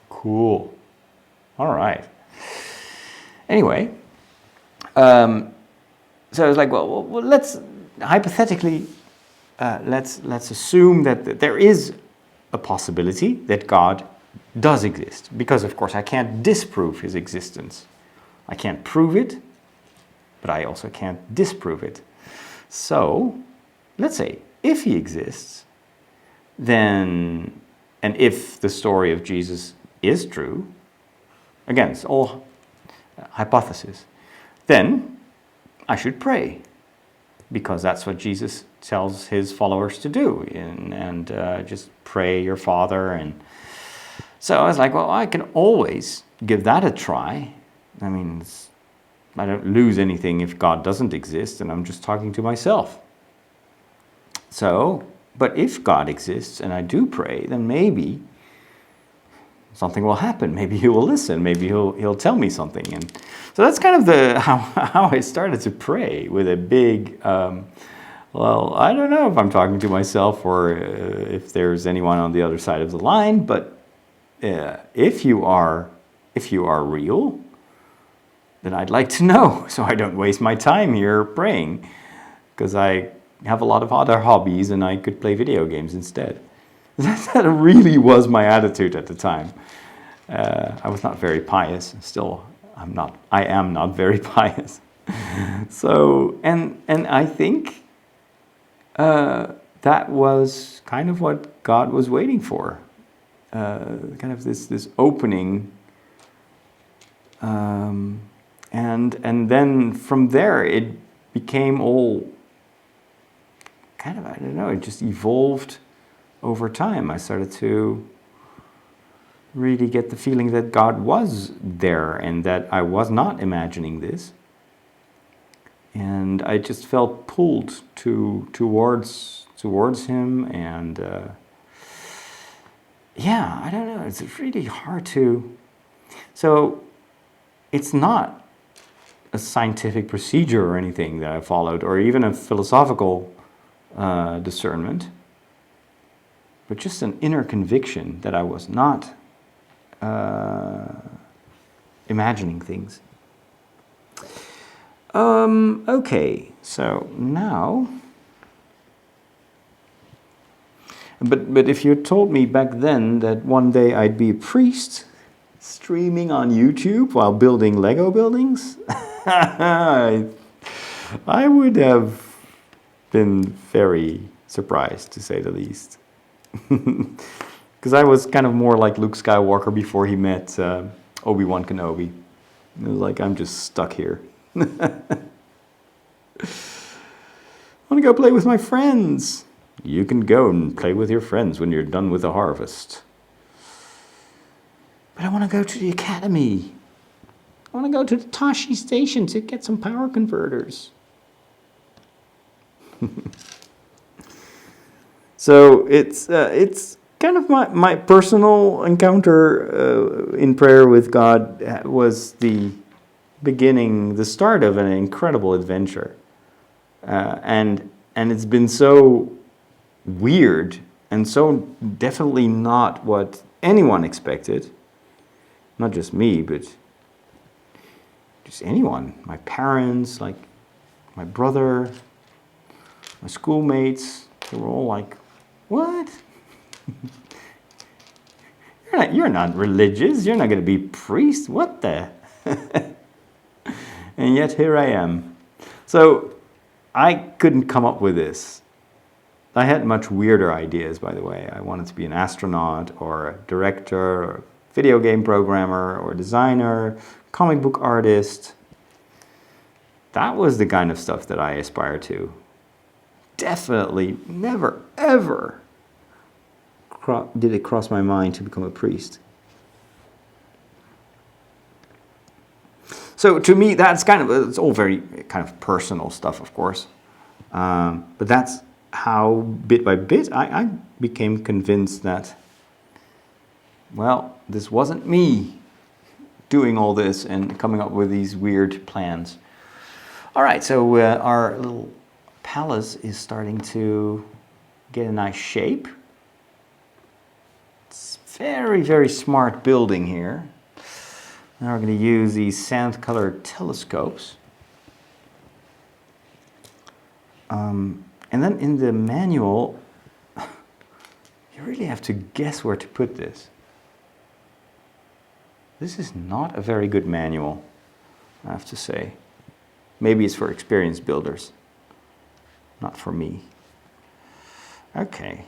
A: Cool. All right. Anyway, so I was like, well let's hypothetically, let's assume that there is a possibility that God does exist, because of course I can't disprove his existence. I can't prove it, but I also can't disprove it. So, let's say, if he exists, then, and if the story of Jesus is true, again, it's all hypothesis, then I should pray, because that's what Jesus tells his followers to do, and just pray your Father. And so I was like, well, I can always give that a try. I mean, I don't lose anything if God doesn't exist, and I'm just talking to myself. So, but if God exists and I do pray, then maybe something will happen. Maybe he will listen. Maybe he'll tell me something. And so that's kind of how I started to pray, with a big, well, I don't know if I'm talking to myself or if there's anyone on the other side of the line, but if you are real, then I'd like to know, so I don't waste my time here praying, because I have a lot of other hobbies and I could play video games instead. That really was my attitude at the time. I was not very pious. Still, I am not very pious. So, and I think that was kind of what God was waiting for. Kind of this opening. And then from there, it became all kind of, I don't know, it just evolved over time. I started to really get the feeling that God was there and that I was not imagining this. And I just felt pulled towards him. And yeah, I don't know, it's really hard to... So it's not a scientific procedure or anything that I followed, or even a philosophical discernment, but just an inner conviction that I was not imagining things. Okay, so now, but if you told me back then that one day I'd be a priest streaming on YouTube while building Lego buildings, I would have been very surprised, to say the least. Because I was kind of more like Luke Skywalker before he met Obi-Wan Kenobi. It was like, I'm just stuck here. I want to go play with my friends. You can go and play with your friends when you're done with the harvest. But I want to go to the academy. I want to go to the Tashi station to get some power converters. So it's kind of my personal encounter in prayer with God was the beginning, the start of an incredible adventure. And it's been so weird and so definitely not what anyone expected. Not just me, but just anyone. My parents, like my brother, my schoolmates, they were all like, what? You're not religious. You're not going to be priest. What the? And yet here I am. So I couldn't come up with this. I had much weirder ideas, by the way. I wanted to be an astronaut or a director or video game programmer or designer, comic book artist. That was the kind of stuff that I aspired to. Definitely never, ever did it cross my mind to become a priest. So to me, that's it's all very kind of personal stuff, of course. But that's how, bit by bit, I became convinced that, well, this wasn't me doing all this and coming up with these weird plans. All right, so our little palace is starting to get a nice shape. It's very, very smart building here. Now we're going to use these sand-colored telescopes. And then in the manual, you really have to guess where to put this. This is not a very good manual. I have to say. Maybe it's for experienced builders, not for me. Okay,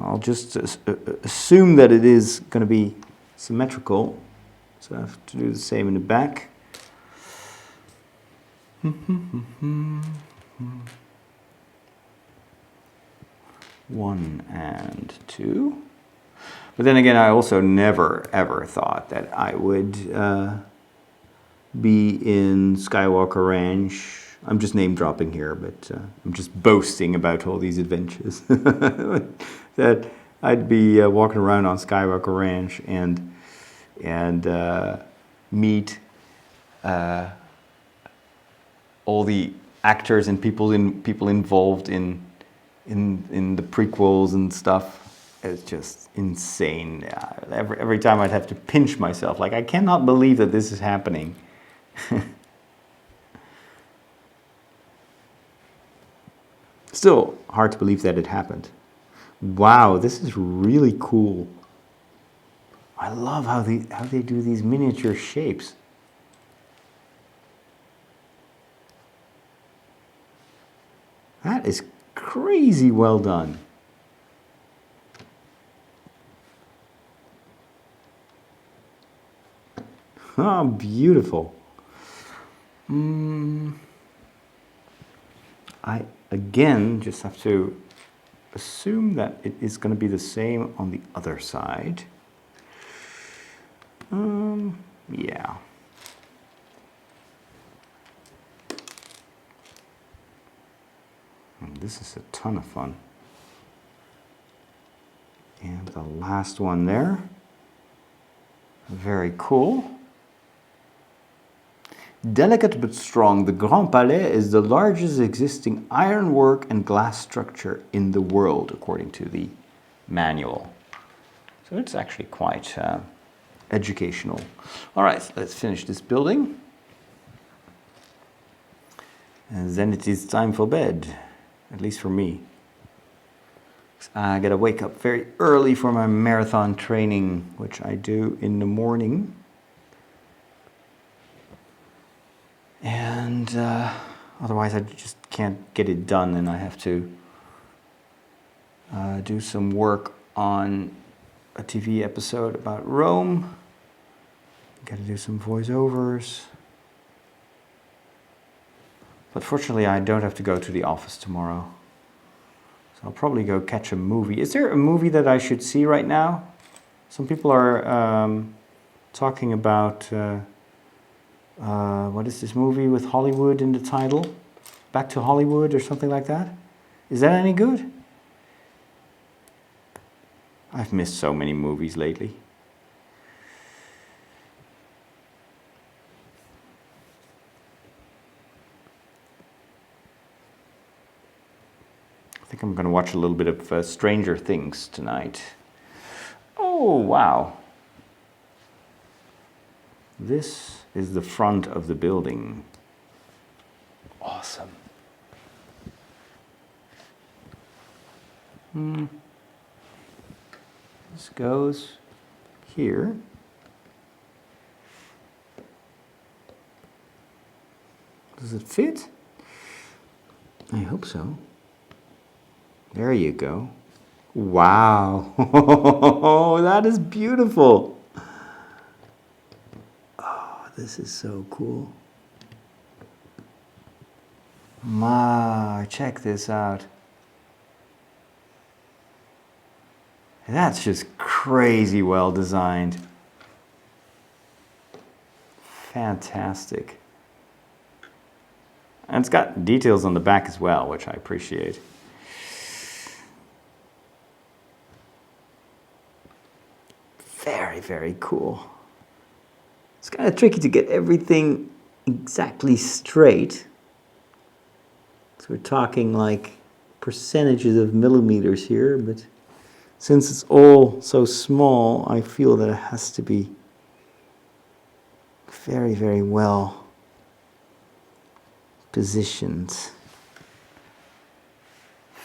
A: I'll just assume that it is going to be symmetrical, so I have to do the same in the back. One and two. But then again, I also never ever thought that I would be in Skywalker Ranch. I'm just name dropping here, but I'm just boasting about all these adventures. That I'd be walking around on Skywalker Ranch and meet all the actors and people involved in the prequels and stuff. It's just insane. Every time I'd have to pinch myself, like, I cannot believe that this is happening. Still hard to believe that it happened. Wow, this is really cool. I love how they do these miniature shapes. That is crazy well done. Oh, beautiful. I, again, just have to assume that it is going to be the same on the other side. Yeah. And this is a ton of fun. And the last one there. Very cool. Delicate but strong, the Grand Palais is the largest existing ironwork and glass structure in the world, according to the manual. So it's actually quite educational. All right, let's finish this building. And then it is time for bed, at least for me. I gotta wake up very early for my marathon training, which I do in the morning. And otherwise I just can't get it done, and I have to do some work on a TV episode about Rome. Gotta do some voiceovers. But fortunately I don't have to go to the office tomorrow. So I'll probably go catch a movie. Is there a movie that I should see right now? Some people are talking about... what is this movie with Hollywood in the title? Back to Hollywood or something like that? Is that any good? I've missed so many movies lately. I think I'm going to watch a little bit of Stranger Things tonight. Oh, wow. This is the front of the building. Awesome. This goes here. Does it fit? I hope so. There you go. Wow. That is beautiful. This is so cool. Check this out. That's just crazy well designed. Fantastic. And it's got details on the back as well, which I appreciate. Very, very cool. It's kind of tricky to get everything exactly straight. So we're talking like percentages of millimeters here, but since it's all so small, I feel that it has to be very, very well positioned.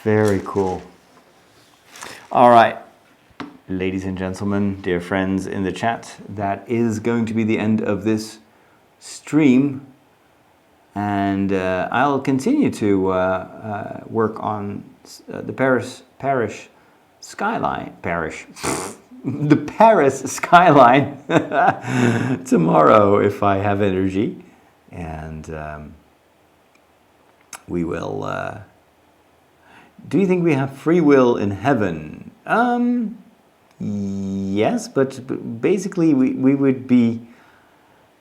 A: Very cool. All right. Ladies and gentlemen, dear friends in the chat, that is going to be the end of this stream And I'll continue to work on the Paris skyline. The Paris skyline tomorrow if I have energy. And we will... do you think we have free will in heaven? Yes, but basically we would be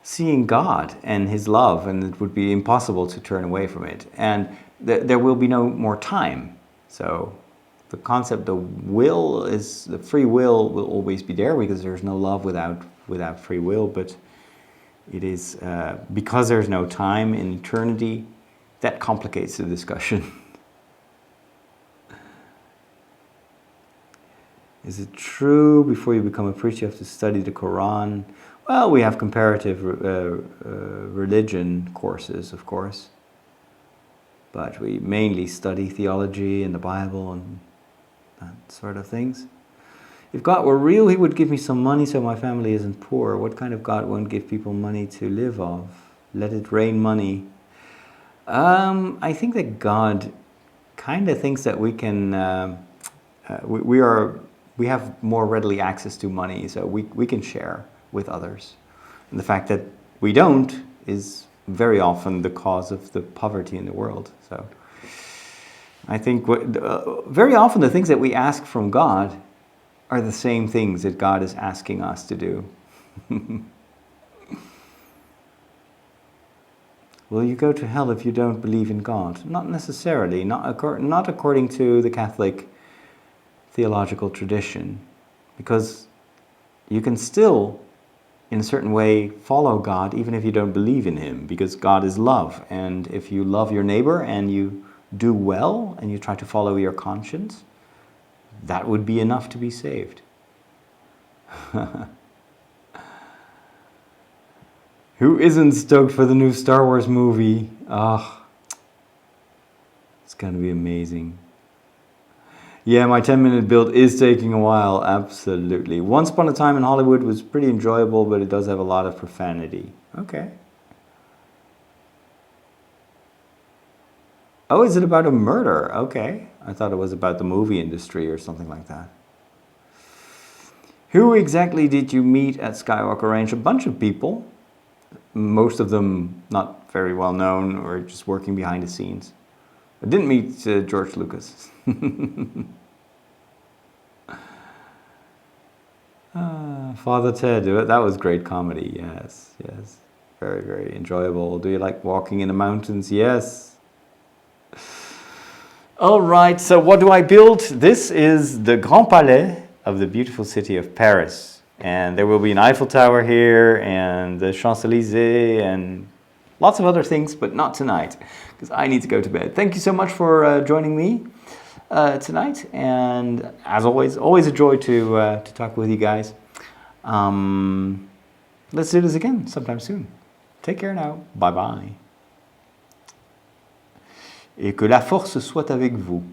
A: seeing God and His love, and it would be impossible to turn away from it. And there will be no more time. So the concept, the free will always be there, because there's no love without free will. But it is because there's no time in eternity, that complicates the discussion. Is it true before you become a priest you have to study the Quran? Well, we have comparative religion courses, of course. But we mainly study theology and the Bible and that sort of things. If God were real, He would give me some money so my family isn't poor. What kind of God won't give people money to live off? Let it rain money. I think that God kind of thinks that we can... we have more readily access to money, so we can share with others. And the fact that we don't is very often the cause of the poverty in the world. So I think very often the things that we ask from God are the same things that God is asking us to do. Will you go to hell if you don't believe in God? Not necessarily, not according to the Catholic theological tradition, because you can still, in a certain way, follow God even if you don't believe in Him, because God is love. And if you love your neighbor and you do well and you try to follow your conscience, that would be enough to be saved. Who isn't stoked for the new Star Wars movie? Oh, it's going to be amazing. Yeah, my 10-minute build is taking a while, absolutely. Once Upon a Time in Hollywood was pretty enjoyable, but it does have a lot of profanity. Okay. Oh, is it about a murder? Okay. I thought it was about the movie industry or something like that. Who exactly did you meet at Skywalker Ranch? A bunch of people. Most of them not very well known or just working behind the scenes. I didn't meet George Lucas. Father Ted, that was great comedy. Yes, yes. Very, very enjoyable. Do you like walking in the mountains? Yes. All right, so what do I build? This is the Grand Palais of the beautiful city of Paris. And there will be an Eiffel Tower here and the Champs-Élysées and lots of other things, but not tonight, because I need to go to bed. Thank you so much for joining me tonight. And as always a joy to talk with you guys. Let's do this again sometime soon. Take care now. Bye bye. Et que la force soit avec vous.